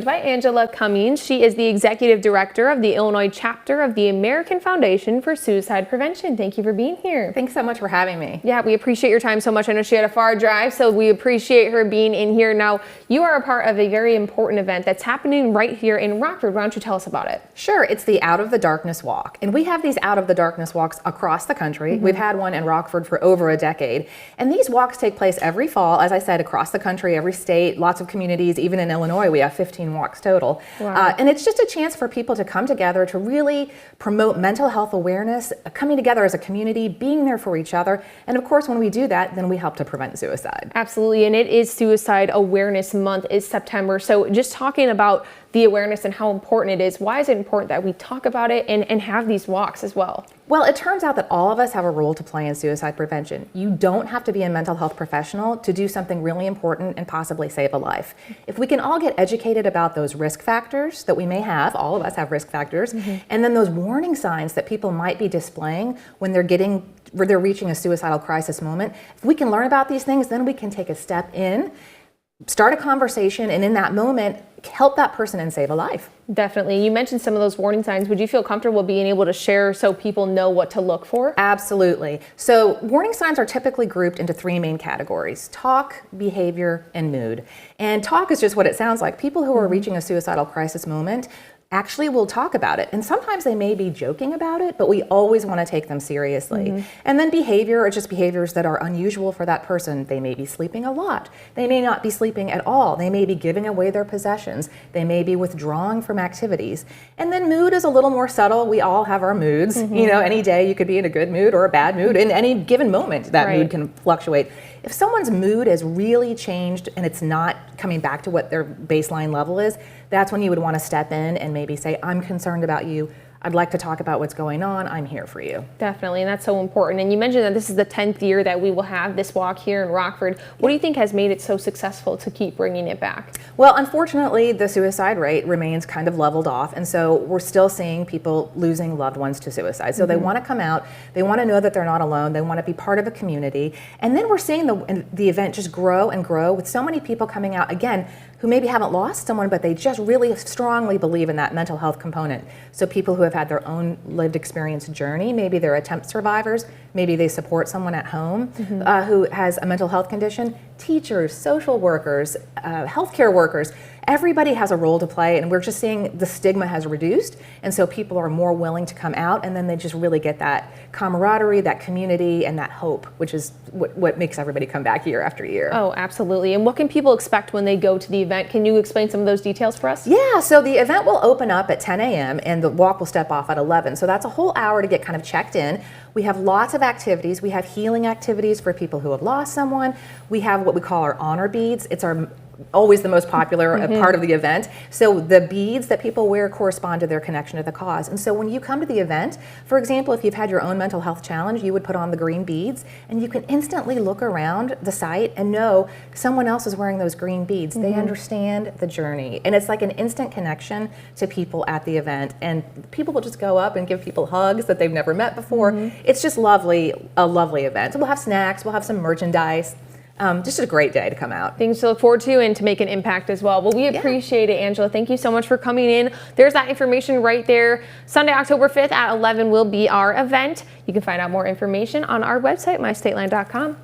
By Angela Cummings. She is the Executive Director of the Illinois chapter of the American Foundation for Suicide Prevention. Thank you for being here. Thanks so much for having me. Yeah, we appreciate your time so much. I know she had a far drive, so we appreciate her being in here. Now, you are a part of a very important event that's happening right here in Rockford. Why don't you tell us about it? Sure, it's the Out of the Darkness Walk. And we have these Out of the Darkness walks across the country. We've had one in Rockford for over a decade. And these walks take place every fall, as I said, across the country, every state, lots of communities. Even in Illinois, we have 15 walks total. Wow. And it's just a chance for people to come together to really promote mental health awareness, coming together as a community, being there for each other. And of course, when we do that, then we help to prevent suicide. Absolutely. And it is Suicide Awareness Month is September. So just talking about the awareness and how important it is, why is it important that we talk about it and have these walks as well? Well, it turns out that all of us have a role to play in suicide prevention. You don't have to be a mental health professional to do something really important and possibly save a life. If we can all get educated about those risk factors that we may have, all of us have risk factors, and then those warning signs that people might be displaying when they're reaching a suicidal crisis moment, if we can learn about these things, then we can take a step in, start a conversation, and in that moment, help that person and save a life. Definitely. You mentioned some of those warning signs. Would you feel comfortable being able to share so people know what to look for? Absolutely. So warning signs are typically grouped into three main categories: talk, behavior, and mood. And talk is just what it sounds like. People who are reaching a suicidal crisis moment actually will talk about it. And sometimes they may be joking about it, but we always want to take them seriously. And then behavior are just behaviors that are unusual for that person. They may be sleeping a lot. They may not be sleeping at all. They may be giving away their possessions. They may be withdrawing from activities. And then mood is a little more subtle. We all have our moods. You know, any day you could be in a good mood or a bad mood. In any given moment, that mood can fluctuate. If someone's mood has really changed and it's not coming back to what their baseline level is, that's when you would want to step in and maybe say, I'm concerned about you. I'd like to talk about what's going on. I'm here for you. Definitely, and that's so important. And you mentioned that this is the 10th year that we will have this walk here in Rockford. What do you think has made it so successful to keep bringing it back? Well, unfortunately, the suicide rate remains kind of leveled off, and so we're still seeing people losing loved ones to suicide. So they want to come out, they want to know that they're not alone, they want to be part of a community, and then we're seeing the event just grow and grow with so many people coming out, again, who maybe haven't lost someone, but they just really strongly believe in that mental health component. So people who have had their own lived experience journey, maybe they're attempt survivors, maybe they support someone at home who has a mental health condition, teachers, social workers, healthcare workers, everybody has a role to play, and we're just seeing the stigma has reduced, and so people are more willing to come out, and then they just really get that camaraderie, that community, and that hope, which is what makes everybody come back year after year. Oh, absolutely. And what can people expect when they go to the event? Can you explain some of those details for us? Yeah, so the event will open up at 10 a.m. and the walk will step off at 11. So that's a whole hour to get kind of checked in. We have lots of activities. We have healing activities for people who have lost someone. We have what we call our honor beads. It's our always the most popular part of the event. So the beads that people wear correspond to their connection to the cause. And so when you come to the event, for example, if you've had your own mental health challenge, you would put on the green beads and you can instantly look around the site and know someone else is wearing those green beads. They understand the journey. And it's like an instant connection to people at the event. And people will just go up and give people hugs that they've never met before. It's just lovely, a lovely event. So we'll have snacks, we'll have some merchandise. Just a great day to come out. Things to look forward to and to make an impact as well. Well, we appreciate it, Angela. Thank you so much for coming in. There's that information right there. Sunday, October 5th at 11 will be our event. You can find out more information on our website, mystateline.com.